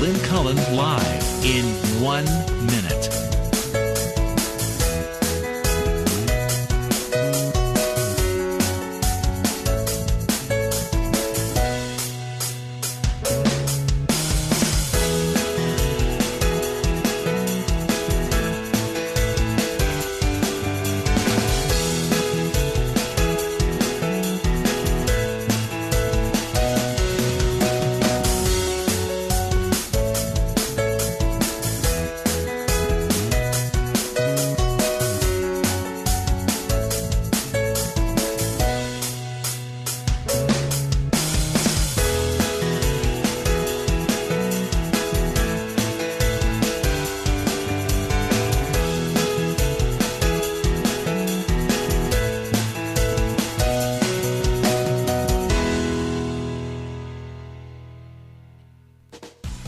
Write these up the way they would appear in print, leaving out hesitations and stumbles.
Lynn Cullen live in 1 minute.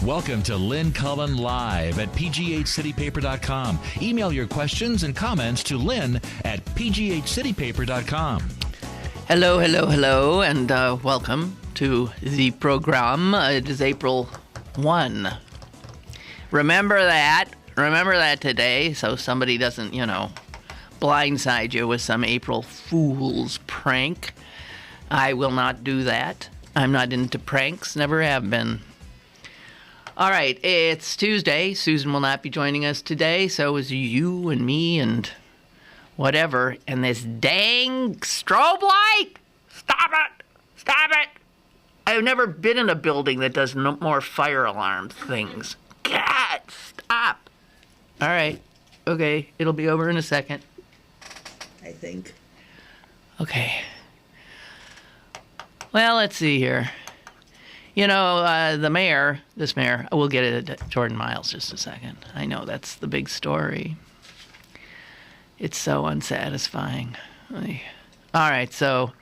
Welcome to Lynn Cullen Live at pghcitypaper.com. Email your questions and comments to Lynn at pghcitypaper.com. Hello, hello, hello, and welcome to the program. It is April 1. Remember that today, so somebody doesn't, blindside you with some April Fool's prank. I will not do that. I'm not into pranks, never have been. All right, it's Tuesday. Susan will not be joining us today, so is you and me and whatever. And this dang strobe light! Stop it! Stop it! I've never been in a building that does no more fire alarm things. God, stop! All right, okay, it'll be over in a second. I think. Okay. Well, let's see here. This mayor, we'll get it at Jordan Miles just a second. I know that's the big story. It's so unsatisfying. All right, so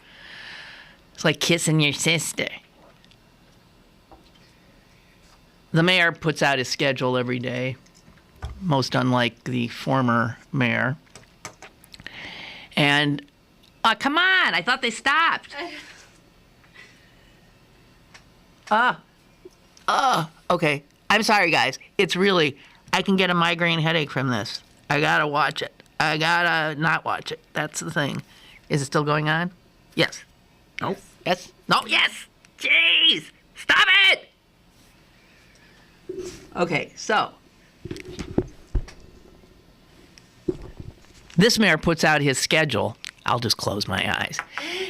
it's like kissing your sister. The mayor puts out his schedule every day, most unlike the former mayor. And, come on, I thought they stopped. Okay. I'm sorry, guys. It's really, I can get a migraine headache from this. I gotta watch it. I gotta not watch it. That's the thing. Is it still going on? Yes. No. Yes. No. Yes. Jeez. Stop it. Okay. So, this mayor puts out his schedule. I'll just close my eyes.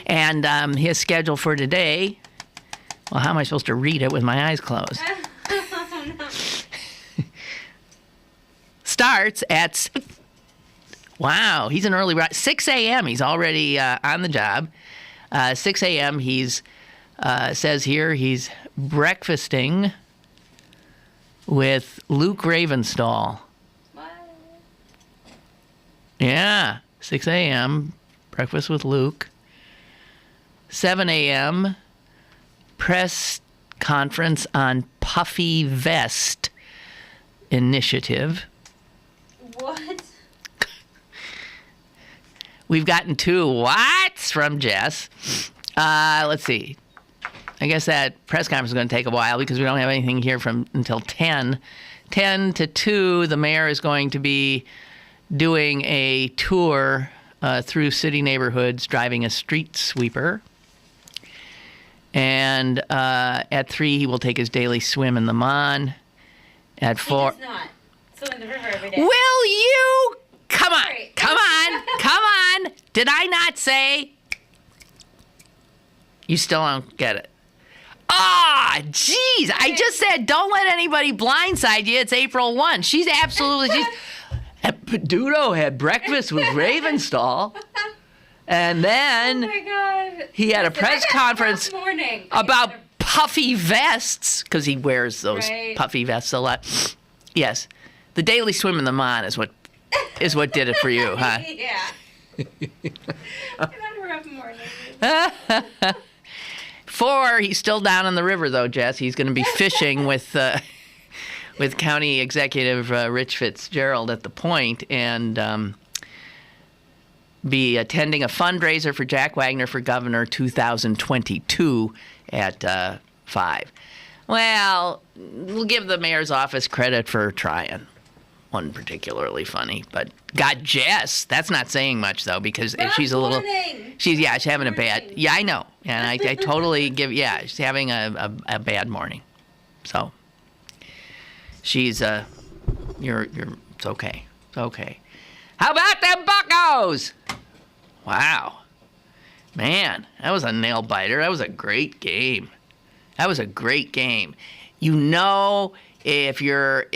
And his schedule for today. Well, how am I supposed to read it with my eyes closed? Oh, no. Starts at, wow, he's an early, 6 a.m. He's already on the job. 6 a.m. He's, says here, he's breakfasting with Luke Ravenstall. What? Yeah, 6 a.m., breakfast with Luke. 7 a.m., press conference on Puffy Vest initiative. What? We've gotten 2 whats from Jess. Let's see. I guess that press conference is going to take a while because we don't have anything here until 10. 10 to 2, the mayor is going to be doing a tour through city neighborhoods, driving a street sweeper. And at 3, he will take his daily swim in the Mon. At 4... He does not swim in the river every day. Will you? Come on. Come on. Did I not say? You still don't get it. Jeez. I just said don't let anybody blindside you. It's April 1. She's absolutely... Peduto had breakfast with Ravenstall. And then he had a press conference about puffy vests, because he wears those puffy vests a lot. Yes. The daily swim in the Mon is what did it for you, huh? Yeah. I've had a rough morning. 4, he's still down on the river, though, Jess. He's going to be fishing with County Executive Rich Fitzgerald at the Point, and be attending a fundraiser for Jack Wagner for Governor 2022 at 5. Well, we'll give the mayor's office credit for trying. Wasn't particularly funny, but got Jess. That's not saying much though, because she's a little. She's having a bad. Yeah, I know, and I totally give. Yeah, she's having a bad morning, so she's you're it's okay. It's okay. How about them Buccos? Wow, man, that was a nail biter. That was a great game. You know, if you're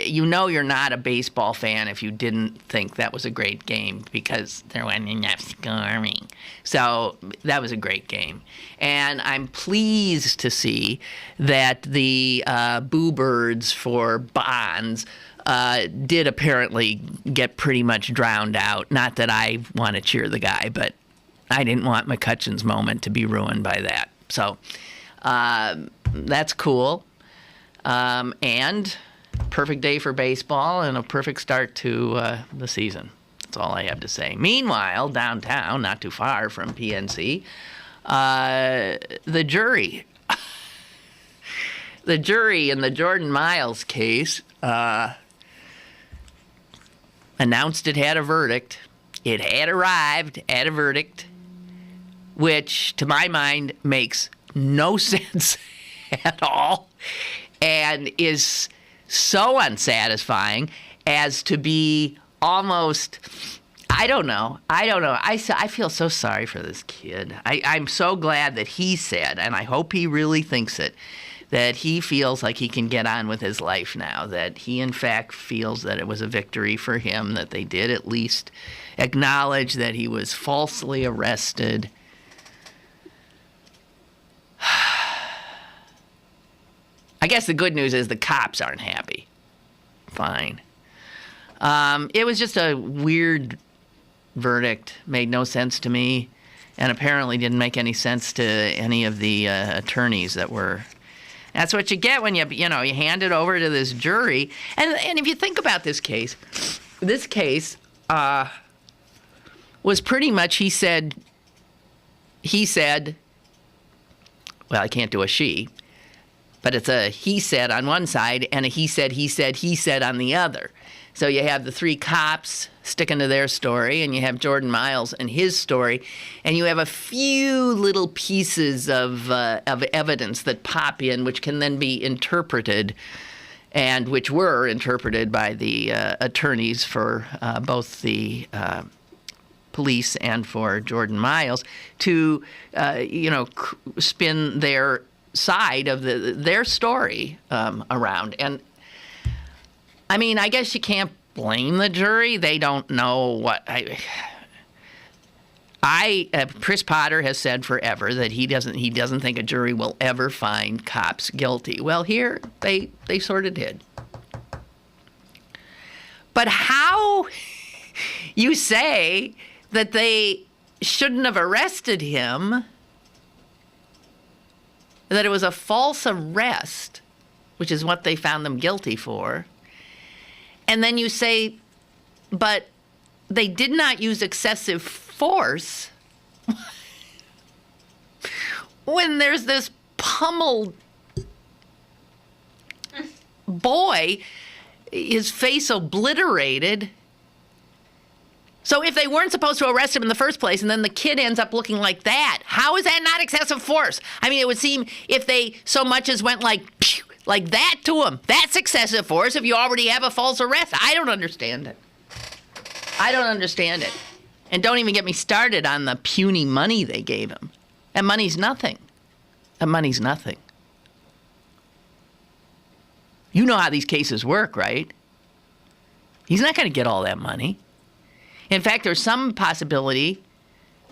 not a baseball fan if you didn't think that was a great game, because there wasn't enough scoring. So that was a great game. And I'm pleased to see that the Boo Birds for Bonds did apparently get pretty much drowned out. Not that I want to cheer the guy, but I didn't want McCutcheon's moment to be ruined by that. So that's cool. And perfect day for baseball and a perfect start to the season. That's all I have to say. Meanwhile, downtown, not too far from PNC, the jury. The jury in the Jordan Miles case announced it had a verdict. It had arrived at a verdict, which, to my mind, makes no sense at all and is so unsatisfying as to be almost, I don't know. I feel so sorry for this kid. I'm so glad that he said, and I hope he really thinks it, that he feels like he can get on with his life now, that he in fact feels that it was a victory for him, that they did at least acknowledge that he was falsely arrested. I guess the good news is the cops aren't happy. Fine. It was just a weird verdict. Made no sense to me, and apparently didn't make any sense to any of the attorneys that were. That's what you get when you hand it over to this jury. And if you think about this case was pretty much he said. Well, I can't do a she. But it's a he said on one side and a he said on the other. So you have the three cops sticking to their story, and you have Jordan Miles and his story, and you have a few little pieces of evidence that pop in, which can then be interpreted, and which were interpreted by the attorneys for both the police and for Jordan Miles to, spin their side of their story around. And I mean, I guess you can't blame the jury. They don't know what Chris Potter has said forever that he doesn't think a jury will ever find cops guilty. Well, here they sort of did. But how you say that they shouldn't have arrested him, that it was a false arrest, which is what they found them guilty for. And then you say, but they did not use excessive force when there's this pummeled boy, his face obliterated. So if they weren't supposed to arrest him in the first place, and then the kid ends up looking like that, how is that not excessive force? I mean, it would seem if they so much as went like that to him, that's excessive force if you already have a false arrest. I don't understand it. And don't even get me started on the puny money they gave him. That money's nothing. You know how these cases work, right? He's not going to get all that money. In fact, there's some possibility,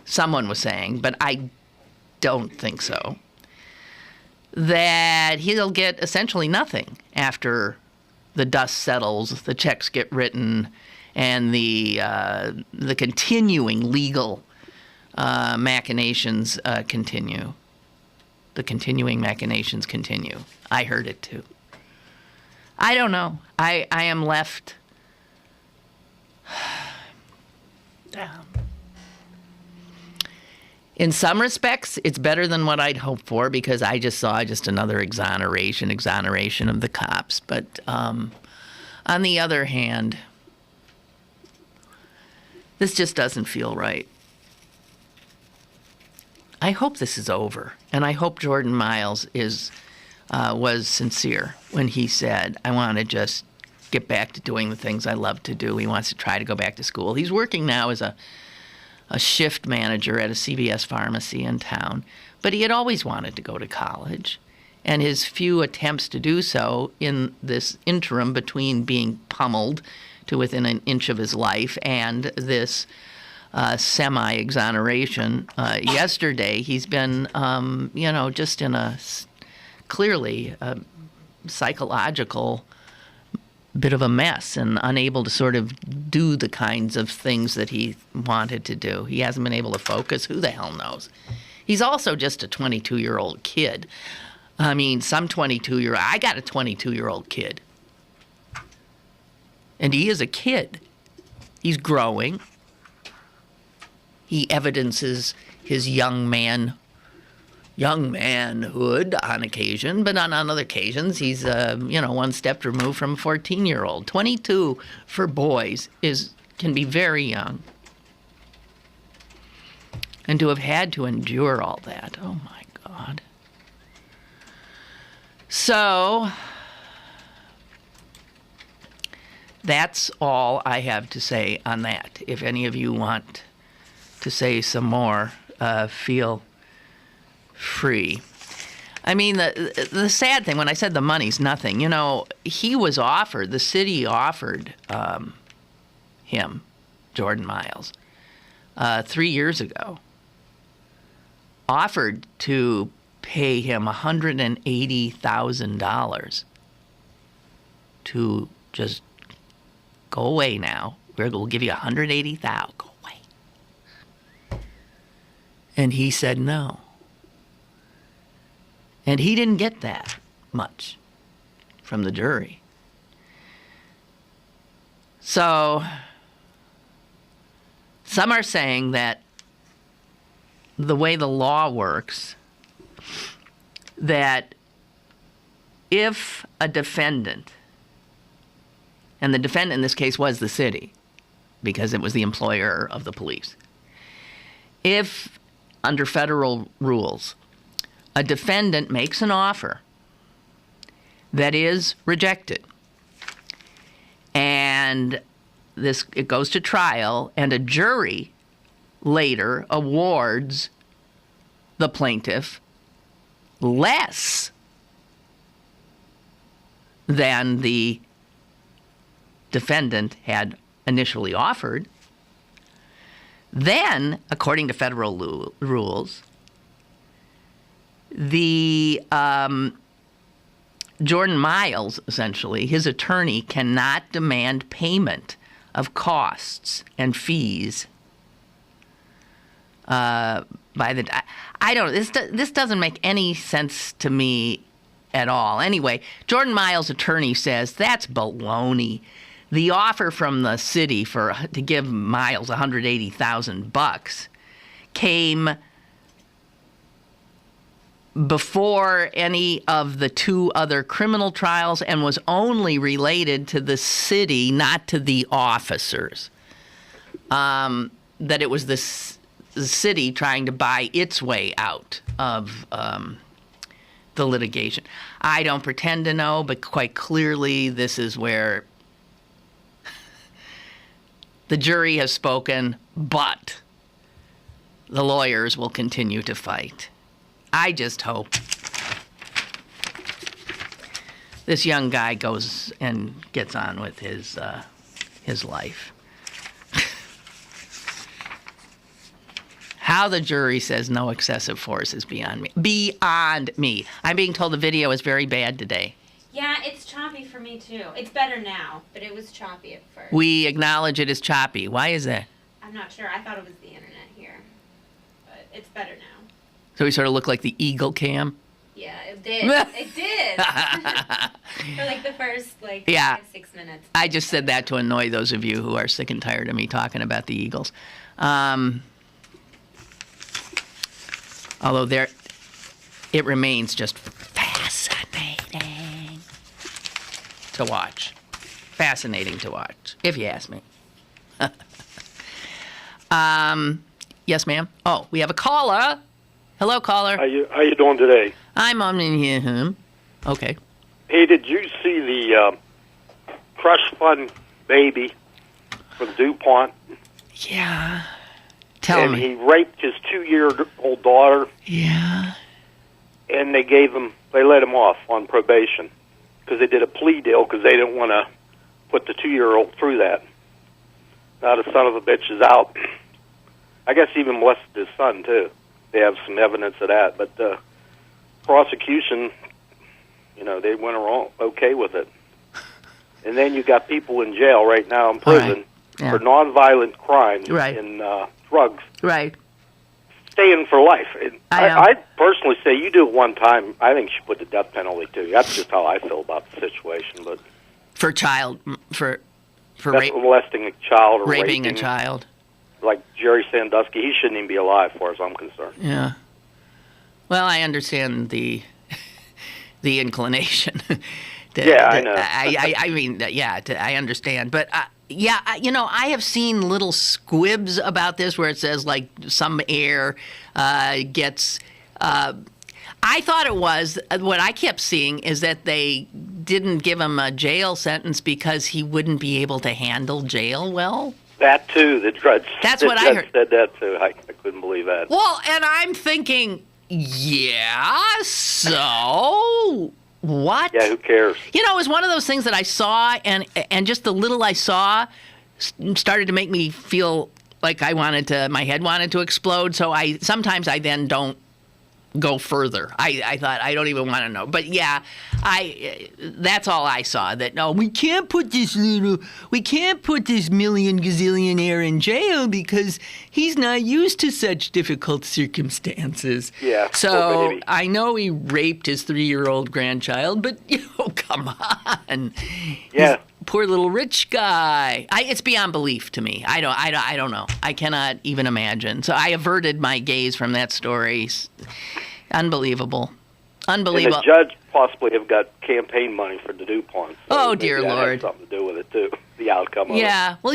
someone was saying, but I don't think so, that he'll get essentially nothing after the dust settles, the checks get written, and the continuing legal machinations continue. The continuing machinations continue. I heard it too. I don't know. I am left. In some respects, it's better than what I'd hoped for because I just saw another exoneration of the cops. But on the other hand, this just doesn't feel right. I hope this is over, and I hope Jordan Miles was sincere when he said, I want to just get back to doing the things I love to do. He wants to try to go back to school. He's working now as a shift manager at a CVS pharmacy in town, but he had always wanted to go to college, and his few attempts to do so in this interim between being pummeled to within an inch of his life and this semi-exoneration. Yesterday, he's been, just in a clearly psychological bit of a mess and unable to sort of do the kinds of things that he wanted to do. He hasn't been able to focus. Who the hell knows? He's also just a 22-year-old kid. I mean, I got a 22-year-old kid. And he is a kid. He's growing. He evidences his young manhood on occasion, but on other occasions, he's, one step removed from a 14-year-old. 22 for boys can be very young. And to have had to endure all that, oh my God. So, that's all I have to say on that. If any of you want to say some more, feel free. I mean, the sad thing, when I said the money's nothing, the city offered him, Jordan Miles, 3 years ago, offered to pay him $180,000 to just go away now. We'll give you $180,000. Go away. And he said no. And he didn't get that much from the jury. So, some are saying that the way the law works, that if a defendant, and the defendant in this case was the city, because it was the employer of the police, if under federal rules, a defendant makes an offer that is rejected, and it goes to trial, and a jury later awards the plaintiff less than the defendant had initially offered, then, according to federal rules, the Jordan Miles, essentially, his attorney, cannot demand payment of costs and fees by the. I don't. This doesn't make any sense to me at all. Anyway, Jordan Miles' attorney says that's baloney. The offer from the city to give Miles $180,000 came before any of the two other criminal trials and was only related to the city, not to the officers. That it was the city trying to buy its way out of the litigation. I don't pretend to know, but quite clearly this is where the jury has spoken, but the lawyers will continue to fight. I just hope this young guy goes and gets on with his life. How the jury says no excessive force is beyond me. Beyond me. I'm being told the video is very bad today. Yeah, it's choppy for me too. It's better now, but it was choppy at first. We acknowledge it is choppy. Why is that? I'm not sure. I thought it was the internet here, but it's better now. So we sort of look like the Eagle Cam? Yeah, it did. It did. For like the first 5-6 minutes. I just said that to annoy those of you who are sick and tired of me talking about the Eagles. Although it remains just fascinating to watch. Fascinating to watch, if you ask me. Yes, ma'am. Oh, we have a caller. Hello, caller. How you doing today? I'm on here. Okay. Hey, did you see the trust fund baby from DuPont? Yeah. Tell me. And he raped his 2-year-old daughter. Yeah. And they let him off on probation because they did a plea deal because they didn't want to put the 2-year-old through that. Now the son of a bitch is out. I guess he even molested his son, too. They have some evidence of that. But the prosecution, they went okay with it. And then you got people in jail right now in prison for nonviolent crimes and drugs. Right. Staying for life. I personally say you do it one time, I think you should put the death penalty, too. That's just how I feel about the situation. But for molesting a child or raping a child. Like Jerry Sandusky, he shouldn't even be alive, as far as I'm concerned. Yeah. Well, I understand the inclination. I know. I mean, I understand. But, I have seen little squibs about this where it says, like, some heir gets... I thought it was, what I kept seeing is that they didn't give him a jail sentence because he wouldn't be able to handle jail well. That, too. The judge I heard. Said that, too. I couldn't believe that. Well, and I'm thinking, so what? Yeah, who cares? It was one of those things that I saw, and just the little I saw started to make me feel like my head wanted to explode. So sometimes I then don't go further. I thought I don't even want to know. But yeah, that's all I saw. That no, we can't put this million gazillionaire in jail because he's not used to such difficult circumstances. Yeah. So I know he raped his 3-year-old grandchild, but come on. Yeah. Poor little rich guy. It's beyond belief to me. I don't know. I cannot even imagine. So I averted my gaze from that story. Unbelievable. And the judge possibly have got campaign money for the DuPont. So dear Lord. Had something to do with it, too. The outcome of it. Yeah. Well,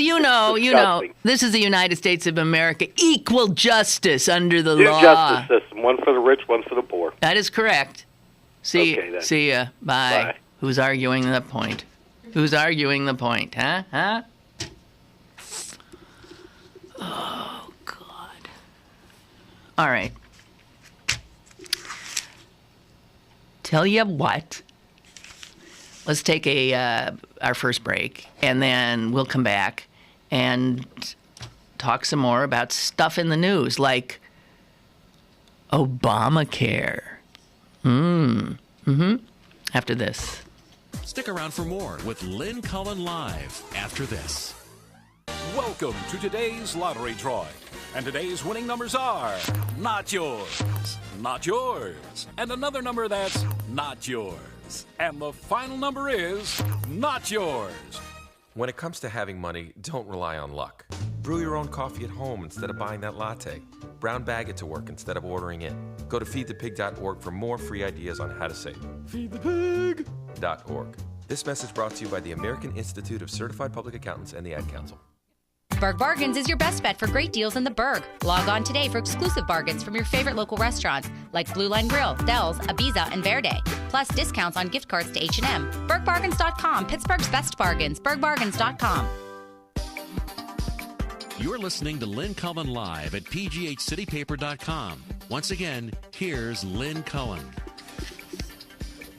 this is the United States of America. Equal justice under the law. Two justice system. One for the rich, one for the poor. That is correct. See ya. Bye. Bye. Who's arguing the point? Huh? Oh, God. All right. Tell you what. Let's take our first break, and then we'll come back and talk some more about stuff in the news, like Obamacare. After this. Stick around for more with Lynn Cullen live after this. Welcome to today's lottery drawing. And today's winning numbers are not yours, not yours, and another number that's not yours. And the final number is not yours. When it comes to having money, don't rely on luck. Brew your own coffee at home instead of buying that latte. Brown bag it to work instead of ordering in. Go to feedthepig.org for more free ideas on how to save. Feedthepig.org. This message brought to you by the American Institute of Certified Public Accountants and the Ad Council. Berg Bargains is your best bet for great deals in the Berg. Log on today for exclusive bargains from your favorite local restaurants like Blue Line Grill, Dell's, Ibiza, and Verde. Plus discounts on gift cards to H&M. BergBargains.com, Pittsburgh's best bargains. BergBargains.com. You're listening to Lynn Cullen live at pghcitypaper.com. Once again, here's Lynn Cullen.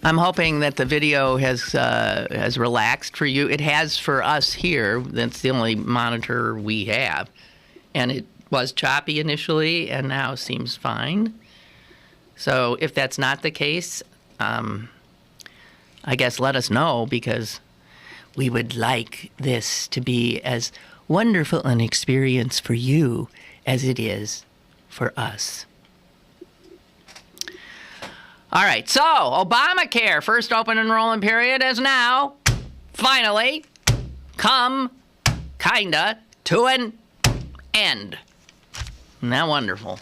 I'm hoping that the video has relaxed for you. It has for us here. That's the only monitor we have. And it was choppy initially and now seems fine. So if that's not the case, I guess let us know, because we would like this to be as wonderful an experience for you as it is for us. All right, so Obamacare, first open enrollment period has now finally come kinda to an end. Isn't that wonderful?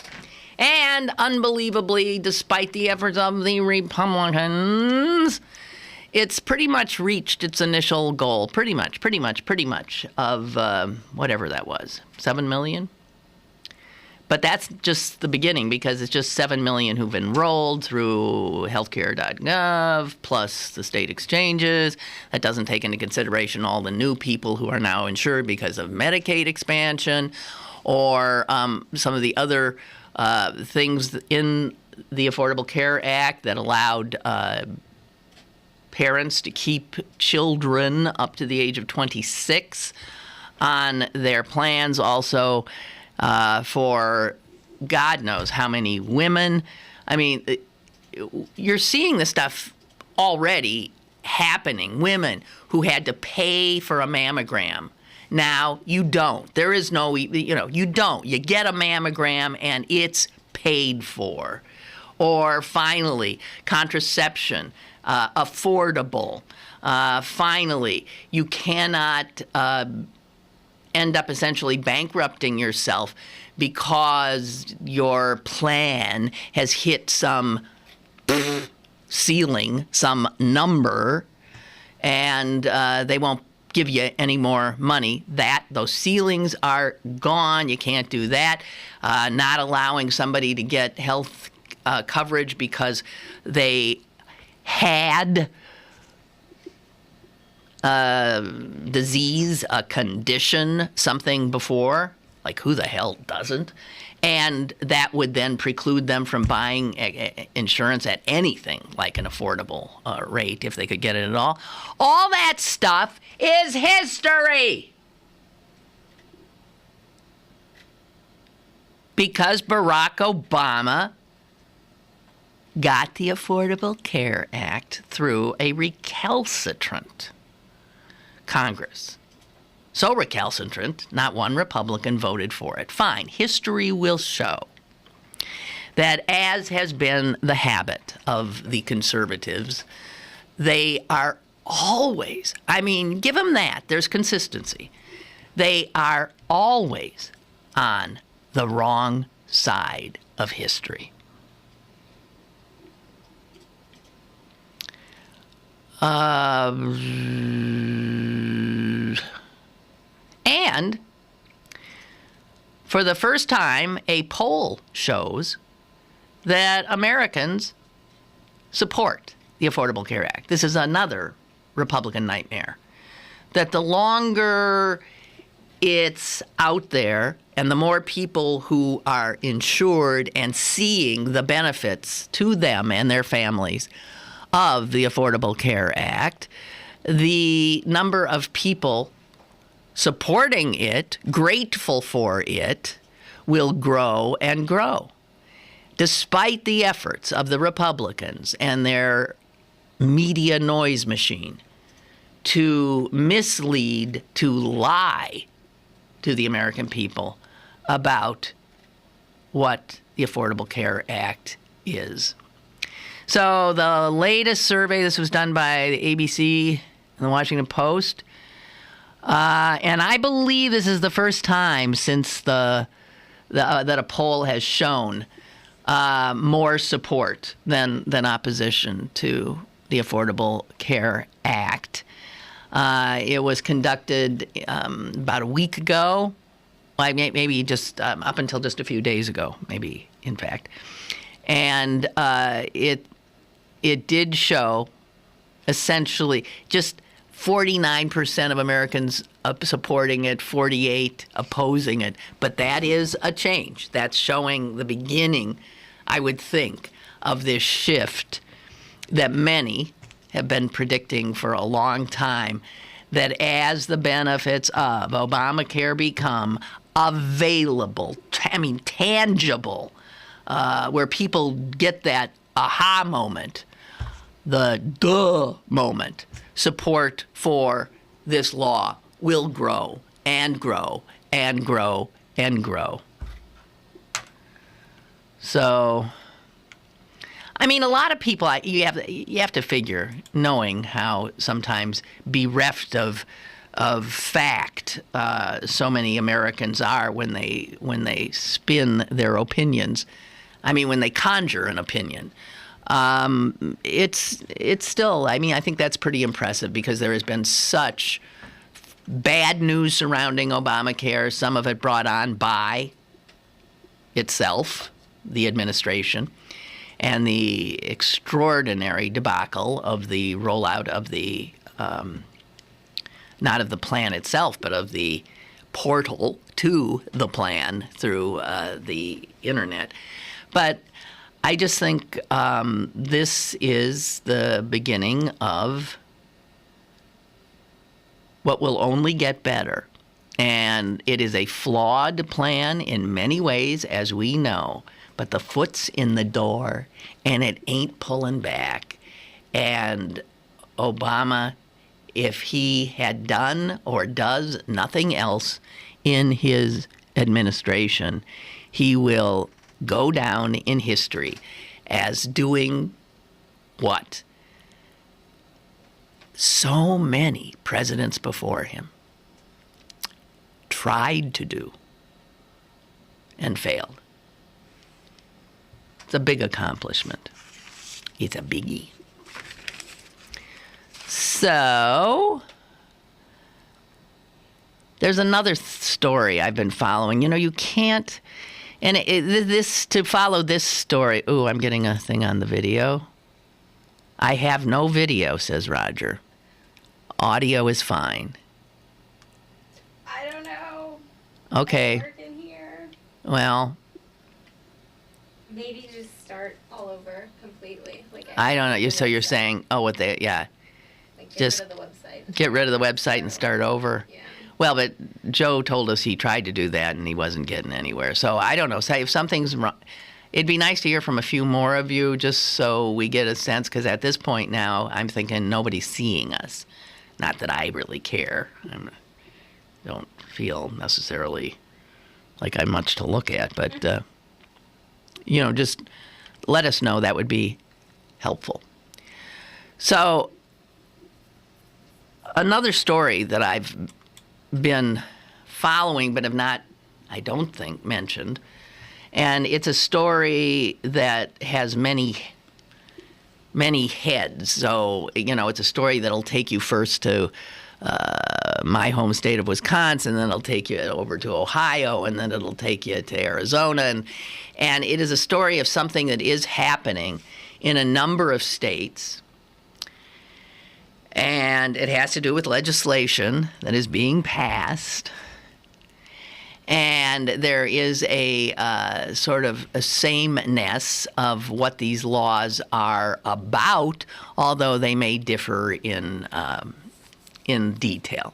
And unbelievably, despite the efforts of the Republicans, it's pretty much reached its initial goal, pretty much, of whatever that was, 7 million? But that's just the beginning, because it's just 7 million who've enrolled through healthcare.gov, plus the state exchanges. That doesn't take into consideration all the new people who are now insured because of Medicaid expansion, or some of the other things in the Affordable Care Act that allowed parents to keep children up to the age of 26 on their plans. Also, for God knows how many women. I mean, you're seeing this stuff already happening. Women who had to pay for a mammogram. Now you don't. There is no, you don't. You get a mammogram and it's paid for. Or finally, contraception, affordable. Finally, you cannot end up essentially bankrupting yourself because your plan has hit some ceiling, some number, and they won't give you any more money. Those ceilings are gone. You can't do that. Not allowing somebody to get health coverage because they had disease, a condition, something before, like who the hell doesn't? And that would then preclude them from buying insurance at anything like an affordable rate if they could get it at all. All that stuff is history. Because Barack Obama got the Affordable Care Act through a recalcitrant Congress. So recalcitrant, not one Republican voted for it. Fine. History will show that, as has been the habit of the conservatives, they are always, give them that. There's consistency. They are always on the wrong side of history. And for the first time, a poll shows that Americans support the Affordable Care Act. This is another Republican nightmare. That the longer it's out there and the more people who are insured and seeing the benefits to them and their families of the Affordable Care Act, the number of people supporting it, grateful for it, will grow and grow. Despite the efforts of the Republicans and their media noise machine to mislead, to lie to the American people about what the Affordable Care Act is. So the latest survey, this was done by the ABC and the Washington Post, and I believe this is the first time since that a poll has shown more support than opposition to the Affordable Care Act. It was conducted about a week ago, maybe just up until just a few days ago, maybe, in fact. And it did show essentially just 49% of Americans supporting it, 48% opposing it. But that is a change. That's showing the beginning, I would think, of this shift that many have been predicting for a long time, that as the benefits of Obamacare become available, tangible, where people get that aha moment, the duh moment, support for this law will grow and grow and grow and grow. So, a lot of people, you have to figure, knowing how sometimes bereft of fact so many Americans are when they spin their opinions. I mean, when they conjure an opinion. It's still, I mean, I think that's pretty impressive because there has been such bad news surrounding Obamacare, some of it brought on by itself, the administration, and the extraordinary debacle of the rollout of the, not of the plan itself, but of the portal to the plan through the internet. But I just think this is the beginning of what will only get better. And it is a flawed plan in many ways, as we know, but the foot's in the door, and it ain't pulling back. And Obama, if he had done or does nothing else in his administration, he will go down in history as doing what so many presidents before him tried to do and failed. It's a big accomplishment. It's a biggie. So there's another story I've been following. You know, you can't. And to follow this story, ooh, I'm getting a thing on the video. I have no video, says Roger. Audio is fine. I don't know. Okay. Work in here. Well. Maybe just start all over completely. I don't know. So you're saying, yeah. Get rid of the website. Get rid of the website and start over. Yeah. Well, but Joe told us he tried to do that and he wasn't getting anywhere. So I don't know. Say if something's wrong, it'd be nice to hear from a few more of you just so we get a sense, because at this point now I'm thinking nobody's seeing us. Not that I really care. I don't feel necessarily like I'm much to look at, but, just let us know. That would be helpful. So another story that I've been following but have not, I don't think, mentioned. And it's a story that has many heads. So, it's a story that'll take you first to my home state of Wisconsin, then it'll take you over to Ohio, and then it'll take you to Arizona. And it is a story of something that is happening in a number of states. And it has to do with legislation that is being passed. And there is a sort of a sameness of what these laws are about, although they may differ in detail.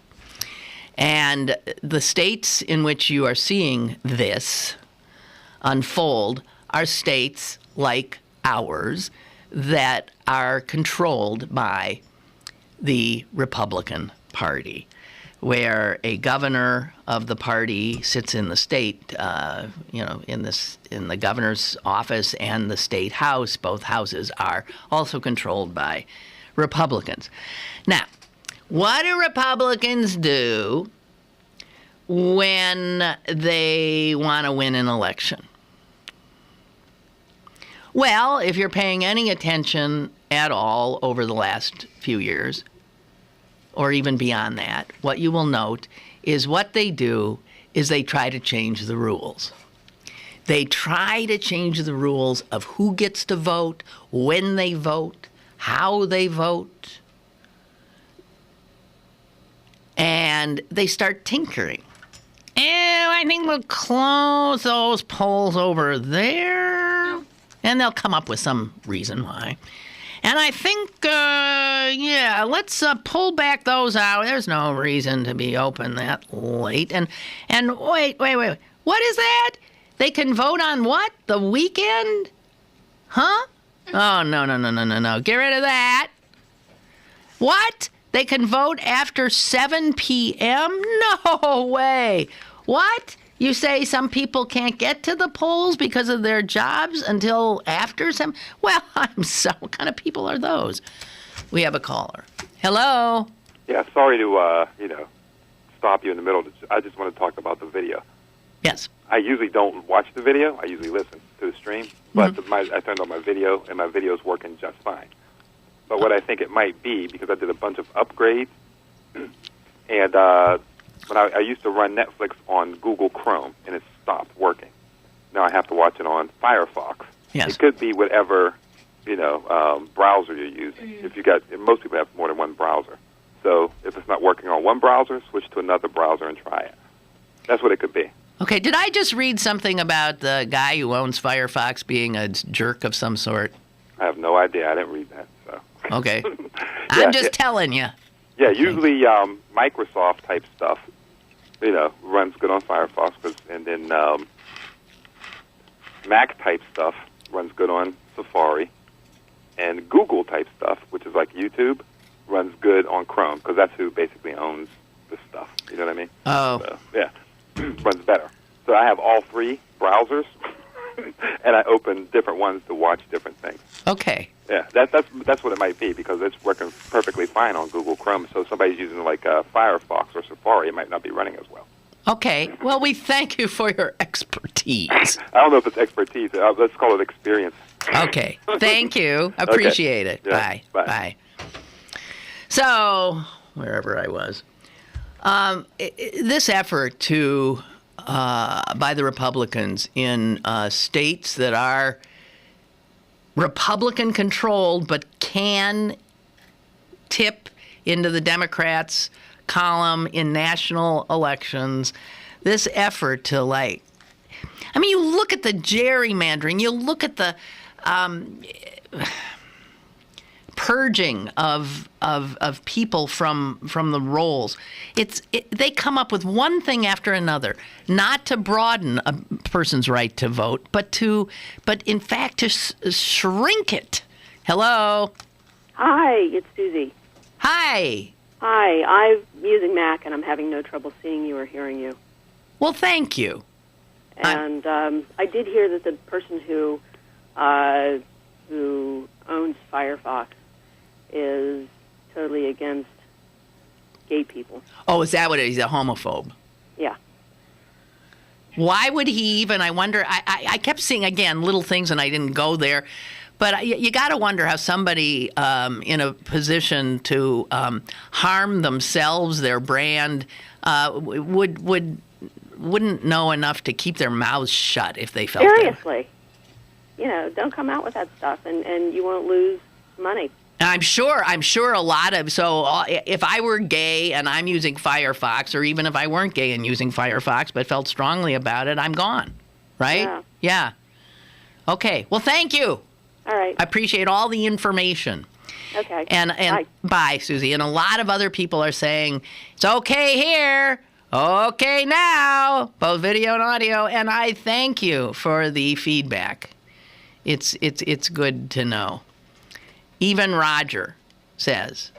And the states in which you are seeing this unfold are states like ours that are controlled by the Republican Party, where a governor of the party sits in the state, in the governor's office and the state house. Both houses are also controlled by Republicans. Now, what do Republicans do when they want to win an election? Well, if you're paying any attention at all over the last few years, or even beyond that, what you will note is what they do is they try to change the rules. They try to change the rules of who gets to vote, when they vote, how they vote, and they start tinkering. I think we'll close those polls over there, and they'll come up with some reason why. And I think, let's pull back those out. There's no reason to be open that late. And wait. What is that? They can vote on what? The weekend? Huh? Oh, no. Get rid of that. What? They can vote after 7 p.m.? No way. What? You say some people can't get to the polls because of their jobs until after some? Well, what kind of people are those? We have a caller. Hello? Yeah, sorry to, stop you in the middle. I just want to talk about the video. Yes. I usually don't watch the video. I usually listen to the stream. But I turned on my video, and my video is working just fine. But what I think it might be, because I did a bunch of upgrades, and when I used to run Netflix on Google Chrome, and it stopped working. Now I have to watch it on Firefox. Yes. It could be whatever, browser you're using. If you got, most people have more than one browser. So if it's not working on one browser, switch to another browser and try it. That's what it could be. Okay, did I just read something about the guy who owns Firefox being a jerk of some sort? I have no idea. I didn't read that. So. Okay. I'm just telling you. Yeah, usually Microsoft type stuff, runs good on Firefox, and then Mac type stuff runs good on Safari, and Google type stuff, which is like YouTube, runs good on Chrome, because that's who basically owns this stuff. You know what I mean? Oh. So, yeah, runs better. So I have all three browsers, and I open different ones to watch different things. Okay. Yeah, that's what it might be, because it's working perfectly fine on Google Chrome. So if somebody's using like Firefox or Safari, it might not be running as well. Okay. Well, we thank you for your expertise. I don't know if it's expertise. Let's call it experience. Okay. Thank you. Appreciate it. Yeah. Bye. Bye. So, wherever I was, this effort to by the Republicans in states that are Republican-controlled but can tip into the Democrats' column in national elections, this effort to, you look at the gerrymandering, you look at the purging of people from the rolls. They come up with one thing after another, not to broaden a person's right to vote, but in fact to shrink it. Hello. Hi, it's Suzie. Hi. Hi, I'm using Mac and I'm having no trouble seeing you or hearing you. Well, thank you. And I did hear that the person who owns Firefox is totally against gay people. Oh, is that what it is? He's a homophobe? Yeah. Why would he even, I wonder, I kept seeing, again, little things and I didn't go there, but you got to wonder how somebody in a position to harm themselves, their brand, wouldn't know enough to keep their mouths shut if they felt Seriously. Don't come out with that stuff and you won't lose money. I'm sure a lot of, so if I were gay and I'm using Firefox, or even if I weren't gay and using Firefox but felt strongly about it, I'm gone, right? Yeah. Okay, well, thank you. All right. I appreciate all the information. Okay. And bye, Suzie. And a lot of other people are saying, it's okay here, okay now, both video and audio, and I thank you for the feedback. It's good to know. Even Roger says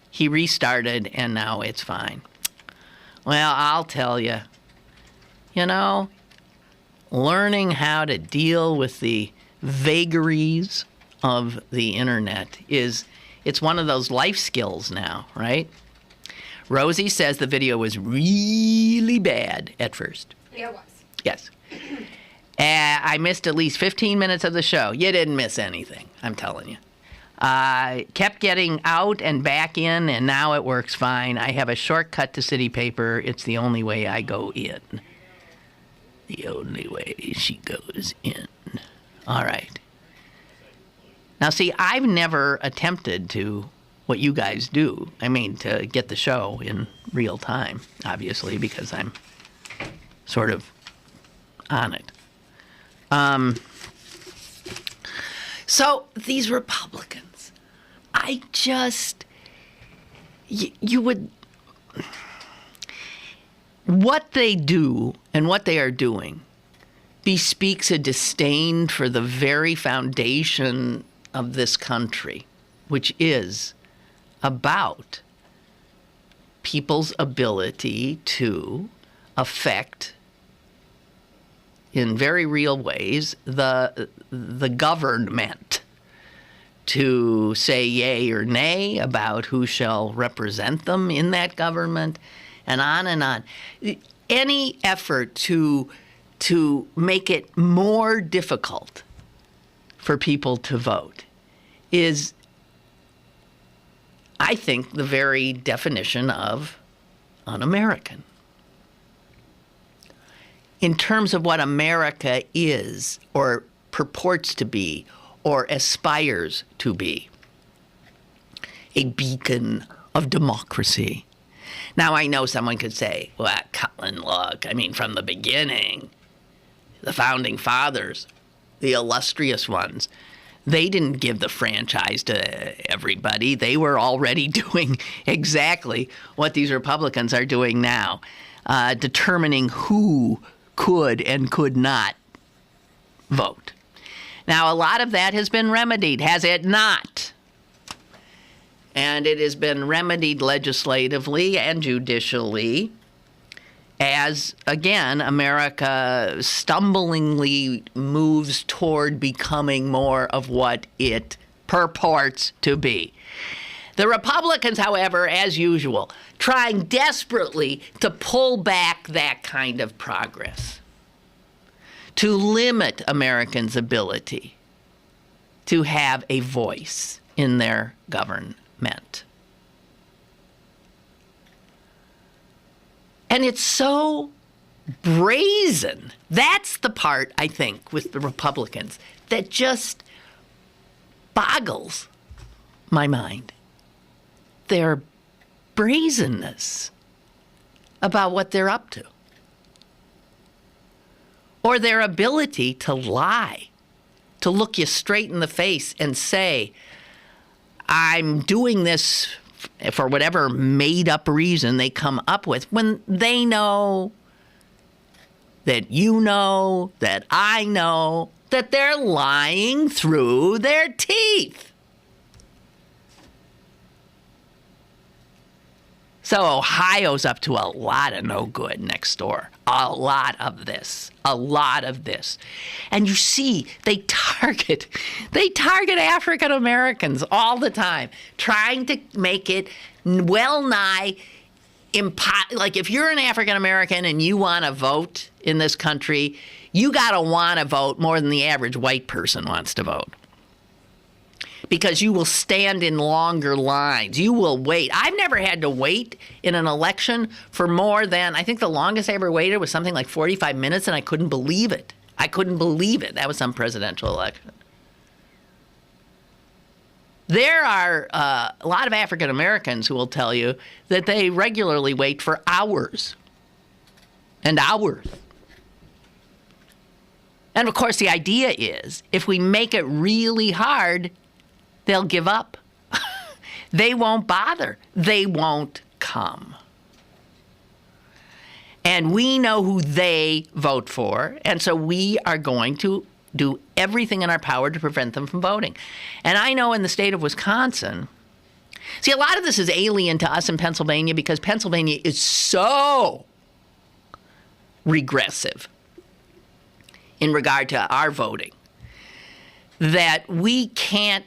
he restarted and now it's fine. Well, I'll tell you, learning how to deal with the vagaries of the internet it's one of those life skills now, right? Rosie says the video was really bad at first. Yeah, it was. Yes. I missed at least 15 minutes of the show. You didn't miss anything, I'm telling you. Kept getting out and back in, and now it works fine. I have a shortcut to City Paper. It's the only way I go in. The only way she goes in. All right. Now, see, I've never attempted to what you guys do. I mean, to get the show in real time, obviously, because I'm sort of on it. So these Republicans, you would, what they do and what they are doing bespeaks a disdain for the very foundation of this country, which is about people's ability to affect, in very real ways, the government, to say yay or nay about who shall represent them in that government, and on and on. Any effort to to make it more difficult for people to vote is, I think, the very definition of un-American. In terms of what America is, or purports to be, or aspires to be, a beacon of democracy. Now, I know someone could say, well, Cullen, look, I mean, from the beginning, the founding fathers, the illustrious ones, they didn't give the franchise to everybody. They were already doing exactly what these Republicans are doing now, determining who could and could not vote. Now, a lot of that has been remedied, has it not? And it has been remedied legislatively and judicially as, again, America stumblingly moves toward becoming more of what it purports to be. The Republicans, however, as usual, trying desperately to pull back that kind of progress, to limit Americans' ability to have a voice in their government. And it's so brazen. That's the part, I think, with the Republicans that just boggles my mind. Their brazenness about what they're up to. Or their ability to lie, to look you straight in the face and say, I'm doing this for whatever made-up reason they come up with, when they know that you know, that I know, that they're lying through their teeth. So Ohio's up to a lot of no good next door. A lot of this. And you see, they target African Americans all the time, trying to make it well nigh impossible. Like, if you're an African American and you want to vote in this country, you got to want to vote more than the average white person wants to vote. Because you will stand in longer lines. You will wait. I've never had to wait in an election for more than, I think the longest I ever waited was something like 45 minutes, and I couldn't believe it. That was some presidential election. There are a lot of African Americans who will tell you that they regularly wait for hours and hours. And of course, the idea is, if we make it really hard, they'll give up. They won't bother. They won't come. And we know who they vote for, and so we are going to do everything in our power to prevent them from voting. And I know in the state of Wisconsin, see, a lot of this is alien to us in Pennsylvania because Pennsylvania is so regressive in regard to our voting that we can't.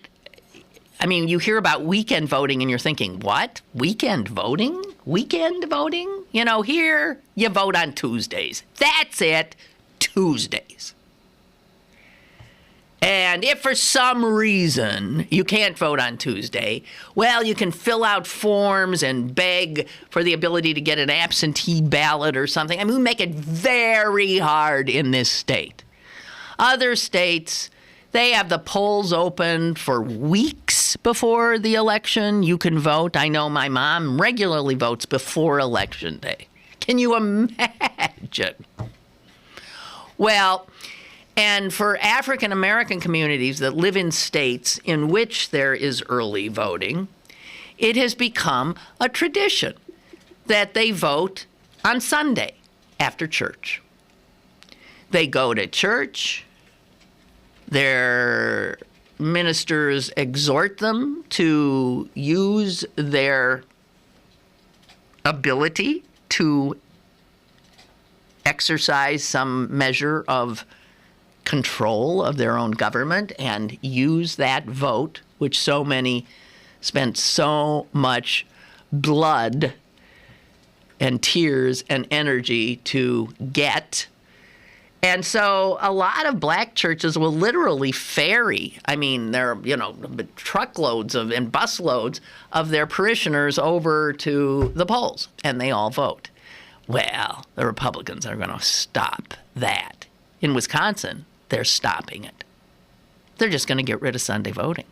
I mean, you hear about weekend voting and you're thinking, what? Weekend voting? Weekend voting? You know, here you vote on Tuesdays. That's it, Tuesdays. And if for some reason you can't vote on Tuesday, well, you can fill out forms and beg for the ability to get an absentee ballot or something. I mean, we make it very hard in this state. Other states, they have the polls open for weeks before the election. You can vote. I know my mom regularly votes before Election Day. Can you imagine? Well, and for African American communities that live in states in which there is early voting, it has become a tradition that they vote on Sunday after church. They go to church. Their ministers exhort them to use their ability to exercise some measure of control of their own government and use that vote, which so many spent so much blood and tears and energy to get, And so a lot of black churches will literally ferry, there are, truckloads and busloads of their parishioners over to the polls, and they all vote. Well, the Republicans are going to stop that. In Wisconsin, they're stopping it. They're just going to get rid of Sunday voting.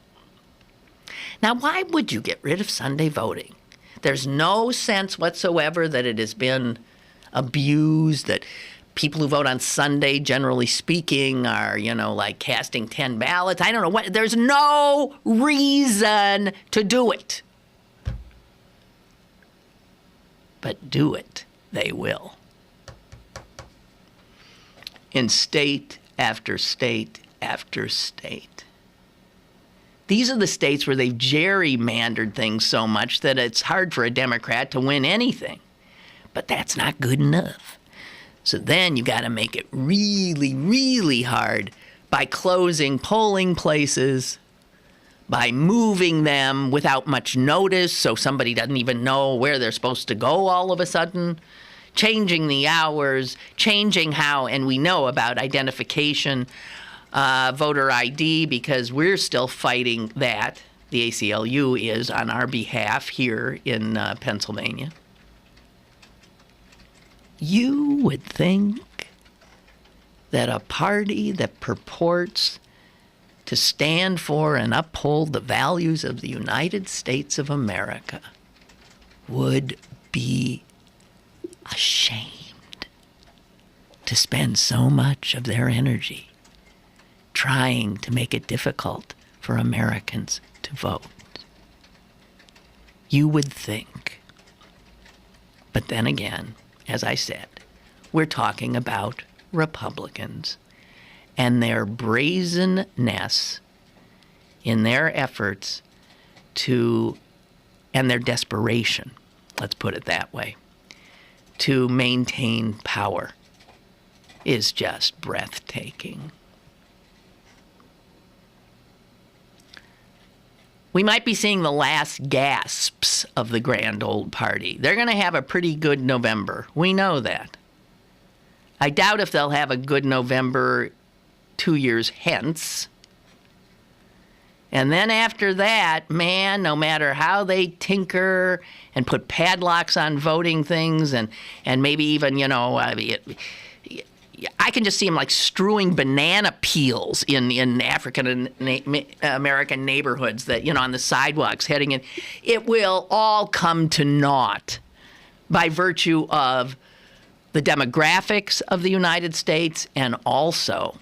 Now, why would you get rid of Sunday voting? There's no sense whatsoever that it has been abused, that people who vote on Sunday, generally speaking, are, like casting 10 ballots. I don't know what. There's no reason to do it. But do it, they will. In state after state after state. These are the states where they've gerrymandered things so much that it's hard for a Democrat to win anything. But that's not good enough. So then you got to make it really, really hard by closing polling places, by moving them without much notice so somebody doesn't even know where they're supposed to go all of a sudden, changing the hours, changing how, and we know about identification, voter ID, because we're still fighting that. The ACLU is on our behalf here in Pennsylvania. You would think that a party that purports to stand for and uphold the values of the United States of America would be ashamed to spend so much of their energy trying to make it difficult for Americans to vote. You would think. But then again, as I said, we're talking about Republicans and their brazenness in their efforts to, and their desperation, let's put it that way, to maintain power is just breathtaking. We might be seeing the last gasps of the grand old party. They're going to have a pretty good November. We know that. I doubt if they'll have a good November 2 years hence. And then after that, man, no matter how they tinker and put padlocks on voting things and maybe even, I can just see them like strewing banana peels in African American neighborhoods that, on the sidewalks heading in. It will all come to naught by virtue of the demographics of the United States and also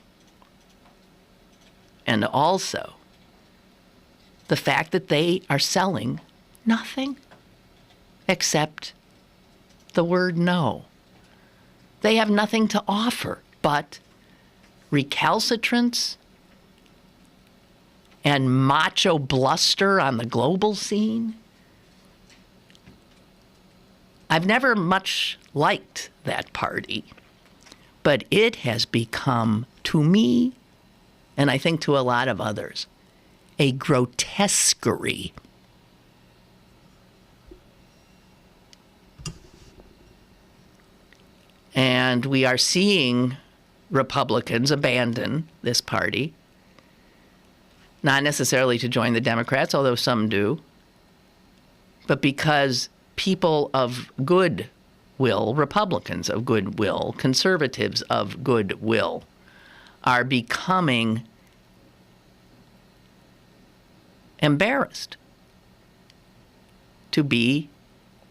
the fact that they are selling nothing except the word no. They have nothing to offer but recalcitrance and macho bluster on the global scene. I've never much liked that party, but it has become, to me, and I think to a lot of others, a grotesquerie. And we are seeing Republicans abandon this party, not necessarily to join the Democrats, although some do, but because people of good will, Republicans of good will, conservatives of good will, are becoming embarrassed to be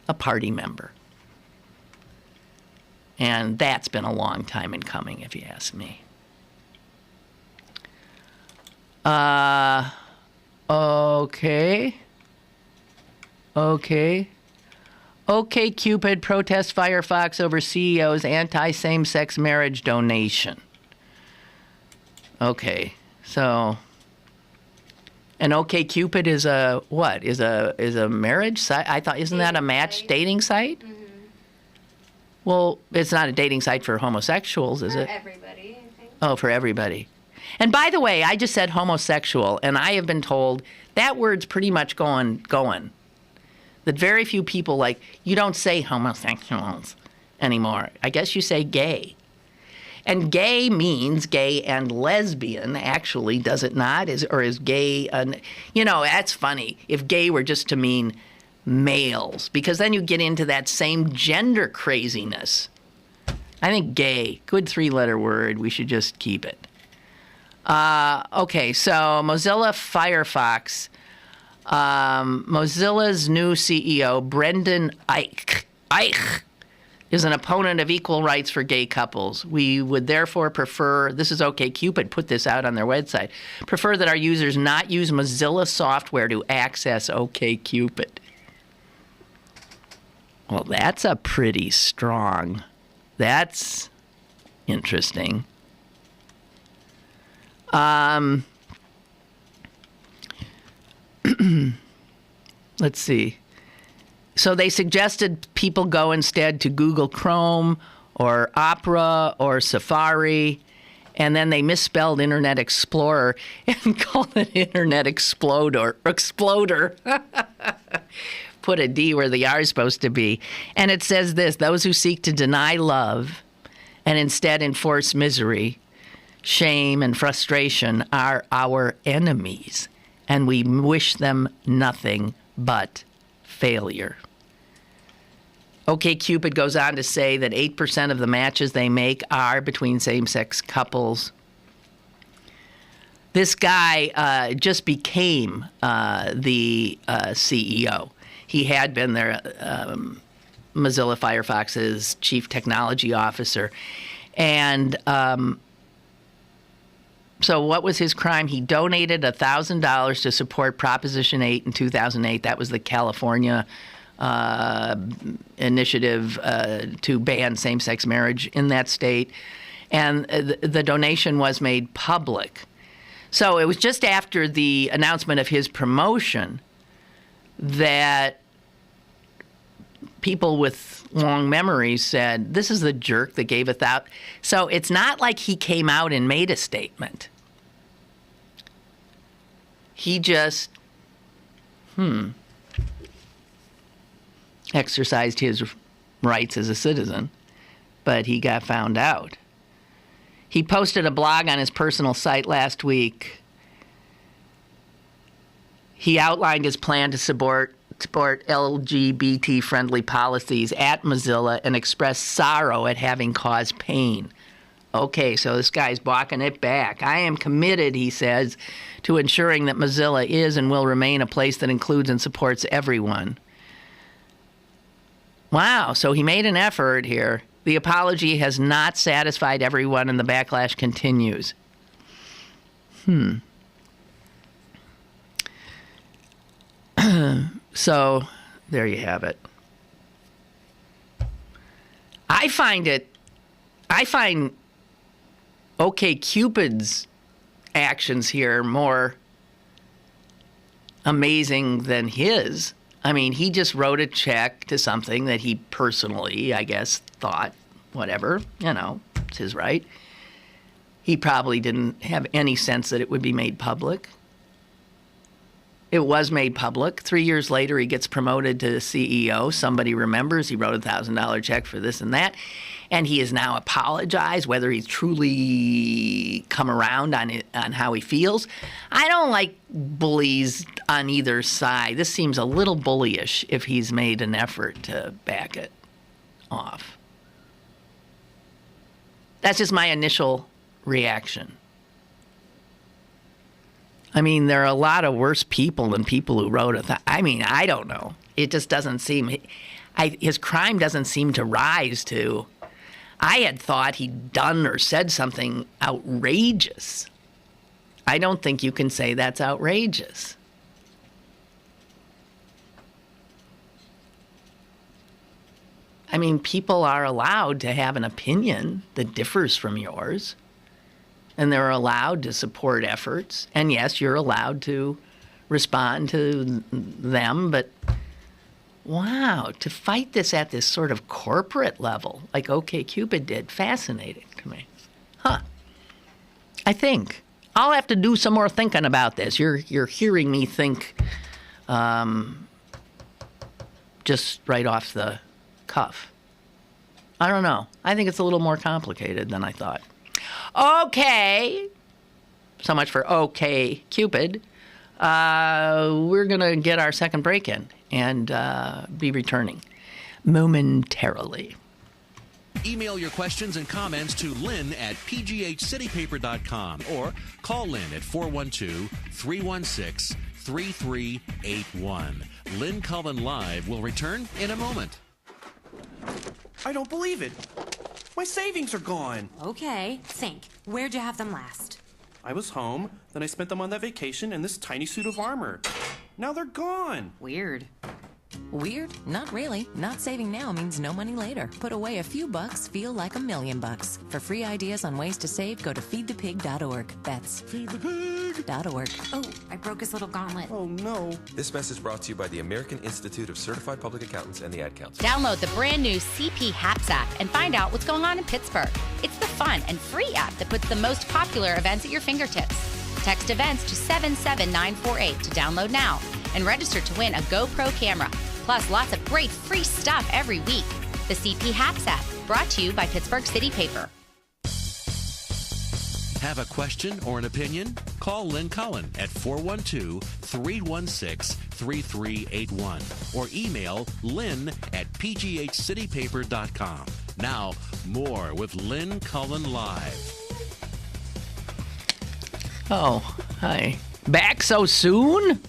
a party member. And that's been a long time in coming, if you ask me. Okay. OkCupid protests Firefox over CEO's anti-same-sex marriage donation. Okay, so an OkCupid is a what? Is a marriage site? I thought, isn't that a match dating site? Mm-hmm. Well, it's not a dating site for homosexuals, is it? For everybody, I think. Oh, for everybody. And by the way, I just said homosexual, and I have been told that word's pretty much going. That very few people, you don't say homosexuals anymore. I guess you say gay. And gay means gay and lesbian, actually, does it not? Is gay, that's funny. If gay were just to mean males, because then you get into that same gender craziness. I think gay, good 3-letter word, we should just keep it. Okay, so Mozilla Firefox, Mozilla's new CEO, Brendan Eich, is an opponent of equal rights for gay couples. We would therefore prefer, this is OkCupid, put this out on their website, prefer that our users not use Mozilla software to access OkCupid. Well, that's a pretty strong, that's interesting. Let's see. So they suggested people go instead to Google Chrome or Opera or Safari, and then they misspelled Internet Explorer and called it Internet Exploder. Put a D where the R is supposed to be. And it says this: those who seek to deny love and instead enforce misery, shame, and frustration are our enemies, and we wish them nothing but failure. OkCupid goes on to say that 8% of the matches they make are between same-sex couples. This guy just became the CEO. He had been their Mozilla Firefox's chief technology officer. And so what was his crime? He donated $1,000 to support Proposition 8 in 2008. That was the California initiative to ban same-sex marriage in that state. And the donation was made public. So it was just after the announcement of his promotion that people with long memories said, this is the jerk that gave $1,000. So it's not like he came out and made a statement. He just, exercised his rights as a citizen, but he got found out. He posted a blog on his personal site last week. He outlined his plan to support LGBT-friendly policies at Mozilla and expressed sorrow at having caused pain. Okay, so this guy's walking it back. I am committed, he says, to ensuring that Mozilla is and will remain a place that includes and supports everyone. Wow, so he made an effort here. The apology has not satisfied everyone, and the backlash continues. So, there you have it. I find OkCupid's actions here more amazing than his. I mean, he just wrote a check to something that he personally, I guess, thought, whatever, it's his right. He probably didn't have any sense that it would be made public. It was made public. 3 years later, he gets promoted to CEO. Somebody remembers he wrote a $1,000 check for this and that. And he has now apologized, whether he's truly come around on how he feels. I don't like bullies on either side. This seems a little bullyish if he's made an effort to back it off. That's just my initial reaction. I mean, there are a lot of worse people than people who wrote I don't know. It just doesn't seem... his crime doesn't seem to rise to... I had thought he'd done or said something outrageous. I don't think you can say that's outrageous. I mean, people are allowed to have an opinion that differs from yours. And they're allowed to support efforts. And yes, you're allowed to respond to them, but wow, to fight this at this sort of corporate level, like OkCupid did, fascinating to me. I think. I'll have to do some more thinking about this. You're hearing me think just right off the cuff. I don't know. I think it's a little more complicated than I thought. Okay. So much for OK Cupid. We're going to get our second break in and be returning momentarily. Email your questions and comments to Lynn at pghcitypaper.com or call Lynn at 412-316-3381. Lynn Cullen Live will return in a moment. I don't believe it. My savings are gone. Okay, think. Where'd you have them last? I was home, then I spent them on that vacation in this tiny suit of armor. Now they're gone. Weird. Weird? Not really. Not saving now means no money later. Put away a few bucks, feel like $1,000,000. For free ideas on ways to save, go to feedthepig.org. That's feedthepig.org. Oh, I broke his little gauntlet. Oh, no. This message brought to you by the American Institute of Certified Public Accountants and the Ad Council. Download the brand new CP Haps app and find out what's going on in Pittsburgh. It's the fun and free app that puts the most popular events at your fingertips. Text events to 77948 to download now and register to win a GoPro camera. Plus, lots of great free stuff every week. The CP Haps app, brought to you by Pittsburgh City Paper. Have a question or an opinion? Call Lynn Cullen at 412-316-3381 or email lynn at pghcitypaper.com. Now, more with Lynn Cullen Live. Oh, hi. Back so soon?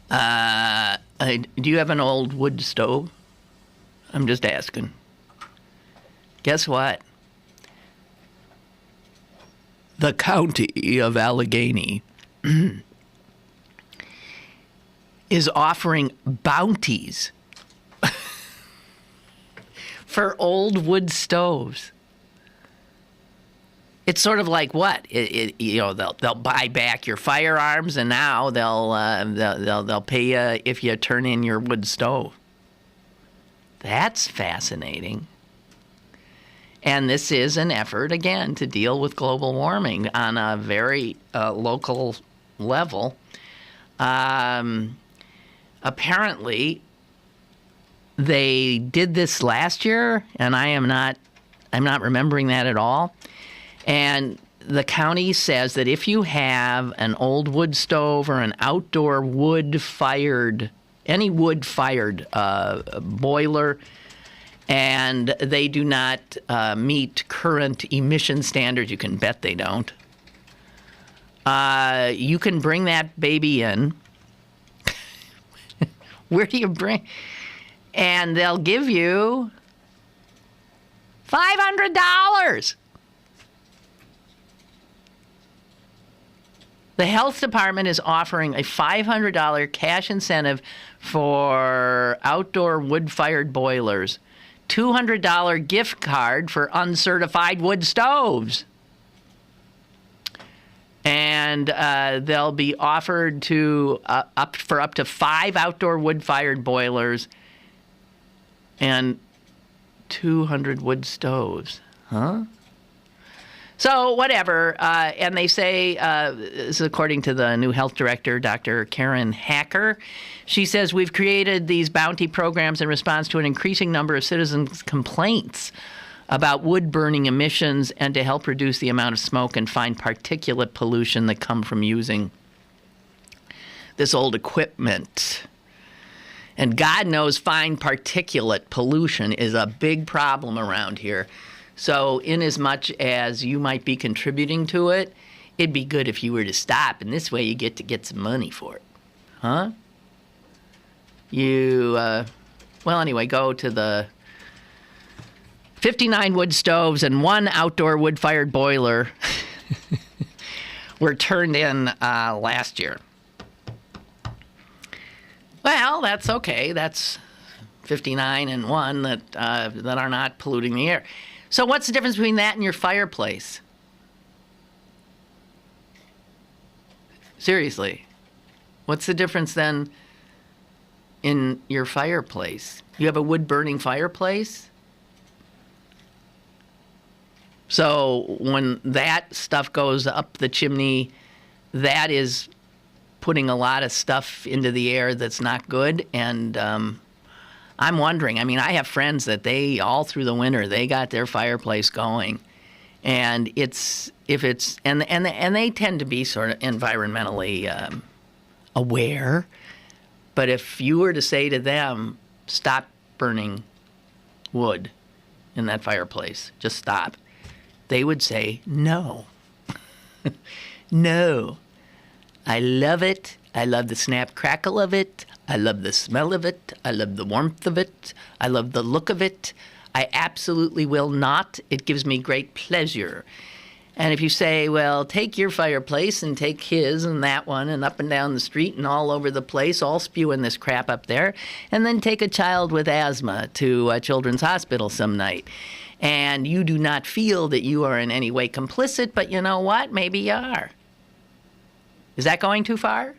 Do you have an old wood stove? I'm just asking. Guess what? The county of Allegheny is offering bounties for old wood stoves. It's sort of like what? They'll buy back your firearms, and now they'll pay you if you turn in your wood stove. That's fascinating. And this is an effort, again, to deal with global warming on a very local level. Apparently, they did this last year, and I'm not remembering that at all. And the county says that if you have an old wood stove or an outdoor wood-fired boiler, and they do not meet current emission standards, you can bet they don't, you can bring that baby in. Where do you bring? And they'll give you $500. The health department is offering a $500 cash incentive for outdoor wood-fired boilers, $200 gift card for uncertified wood stoves. And they'll be offered to up to 5 outdoor wood-fired boilers and 200 wood stoves. Huh? So whatever, and they say, this is according to the new health director, Dr. Karen Hacker. She says, we've created these bounty programs in response to an increasing number of citizens' complaints about wood-burning emissions and to help reduce the amount of smoke and fine particulate pollution that come from using this old equipment. And God knows fine particulate pollution is a big problem around here. So inasmuch as you might be contributing to it, it'd be good if you were to stop, and this way you get to get some money for it. Huh? Anyway, go to the 59 wood stoves and 1 outdoor wood-fired boiler were turned in last year. Well, that's okay. That's 59 and 1 that are not polluting the air. So what's the difference between that and your fireplace? Seriously. What's the difference then in your fireplace? You have a wood-burning fireplace? So when that stuff goes up the chimney, that is putting a lot of stuff into the air that's not good. And I'm wondering. I mean, I have friends that they all through the winter they got their fireplace going, and they tend to be sort of environmentally aware. But if you were to say to them, stop burning wood in that fireplace, just stop, they would say no. No. I love it. I love the snap crackle of it. I love the smell of it. I love the warmth of it. I love the look of it. I absolutely will not. It gives me great pleasure. And if you say, well, take your fireplace and take his and that one and up and down the street and all over the place, all spewing this crap up there, and then take a child with asthma to a children's hospital some night, and you do not feel that you are in any way complicit, but you know what? Maybe you are. Is that going too far?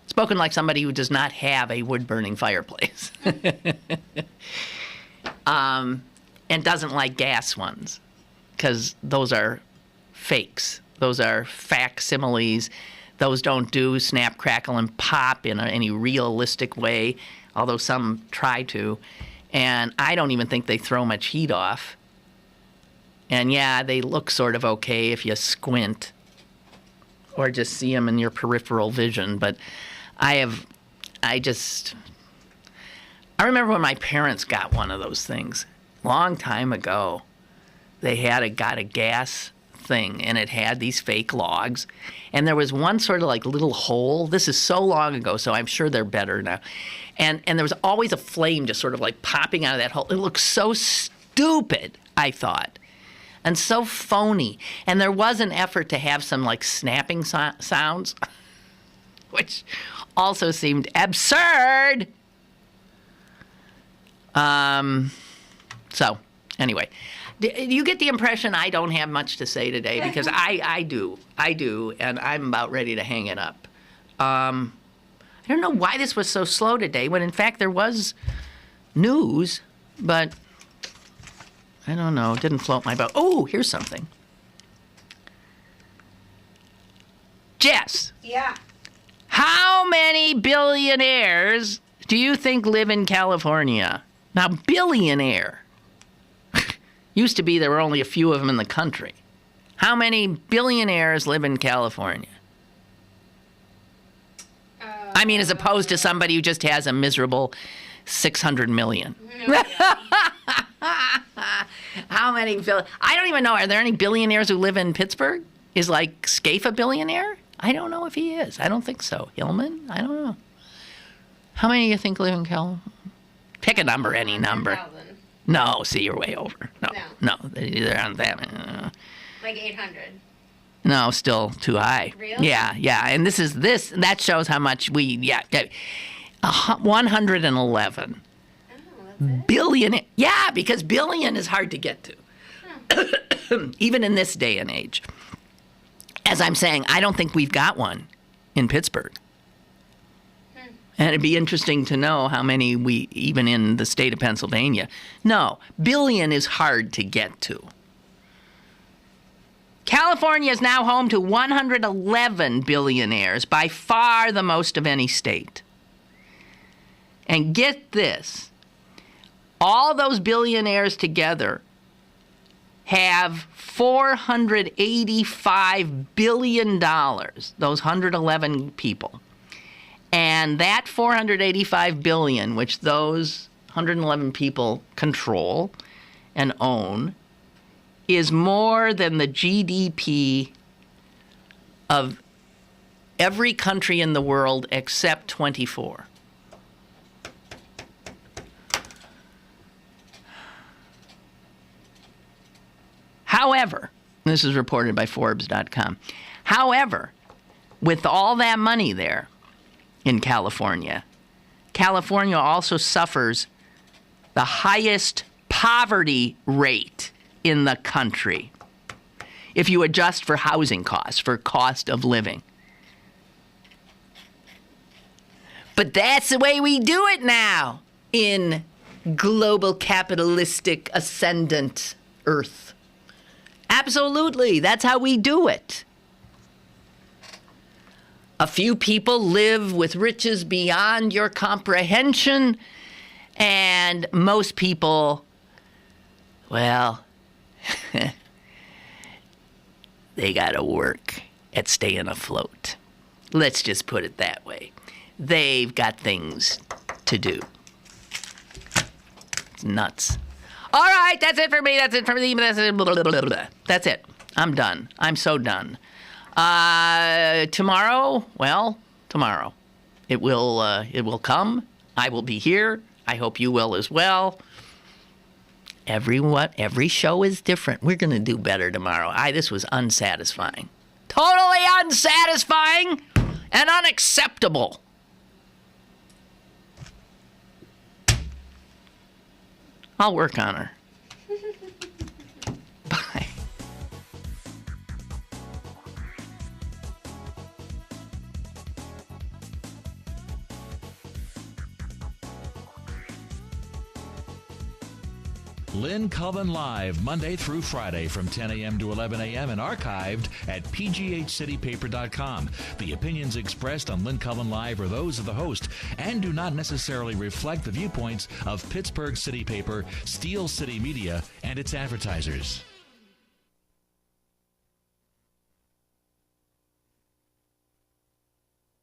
Spoken like somebody who does not have a wood-burning fireplace. And doesn't like gas ones, because those are fakes. Those are facsimiles. Those don't do snap, crackle, and pop in any realistic way, although some try to. And I don't even think they throw much heat off. And yeah, they look sort of okay if you squint or just see them in your peripheral vision. But I remember when my parents got one of those things long time ago. They got a gas thing, and it had these fake logs, and there was one sort of like little hole. This is so long ago, so I'm sure they're better now. And there was always a flame just sort of like popping out of that hole. It looked so stupid, I thought, and so phony. And there was an effort to have some like snapping sounds, which also seemed absurd. So, anyway. You get the impression I don't have much to say today, because I do, and I'm about ready to hang it up. I don't know why this was so slow today, when in fact there was news, but I don't know, it didn't float my boat. Oh, here's something. Jess. Yeah. How many billionaires do you think live in California? Now, billionaire. Used to be there were only a few of them in the country. How many billionaires live in California? I mean, as opposed to somebody who just has a miserable 600 million. How many? I don't even know. Are there any billionaires who live in Pittsburgh? Is like Scaife a billionaire? I don't know if he is. I don't think so. Hillman? I don't know. How many do you think live in California? Pick a number, any number. 10,000. No, see, you're way over. No, there aren't that many. Like 800. No, still too high. Really? Yeah, and that shows how much 111. Billion. Yeah, because billion is hard to get to. Even in this day and age. As I'm saying, I don't think we've got one in Pittsburgh. And it'd be interesting to know how many even in the state of Pennsylvania. No, billion is hard to get to. California is now home to 111 billionaires, by far the most of any state. And get this, all those billionaires together have $485 billion, those 111 people. And that $485 billion, which those 111 people control and own, is more than the GDP of every country in the world except 24. However, this is reported by Forbes.com. However, with all that money there in California, California also suffers the highest poverty rate in the country, if you adjust for housing costs, for cost of living. But that's the way we do it now in global capitalistic ascendant Earth. Absolutely, that's how we do it. A few people live with riches beyond your comprehension, and most people, well, they got to work at staying afloat. Let's just put it that way. They've got things to do. It's nuts. All right, that's it for me. That's it for me. That's it. I'm done. I'm so done. Tomorrow, well, tomorrow. It will come. I will be here. I hope you will as well. Every show is different. We're going to do better tomorrow. This was unsatisfying. Totally unsatisfying and unacceptable. I'll work on her. Bye. Lynn Cullen Live, Monday through Friday from 10 a.m. to 11 a.m. and archived at pghcitypaper.com. The opinions expressed on Lynn Cullen Live are those of the host and do not necessarily reflect the viewpoints of Pittsburgh City Paper, Steel City Media, and its advertisers.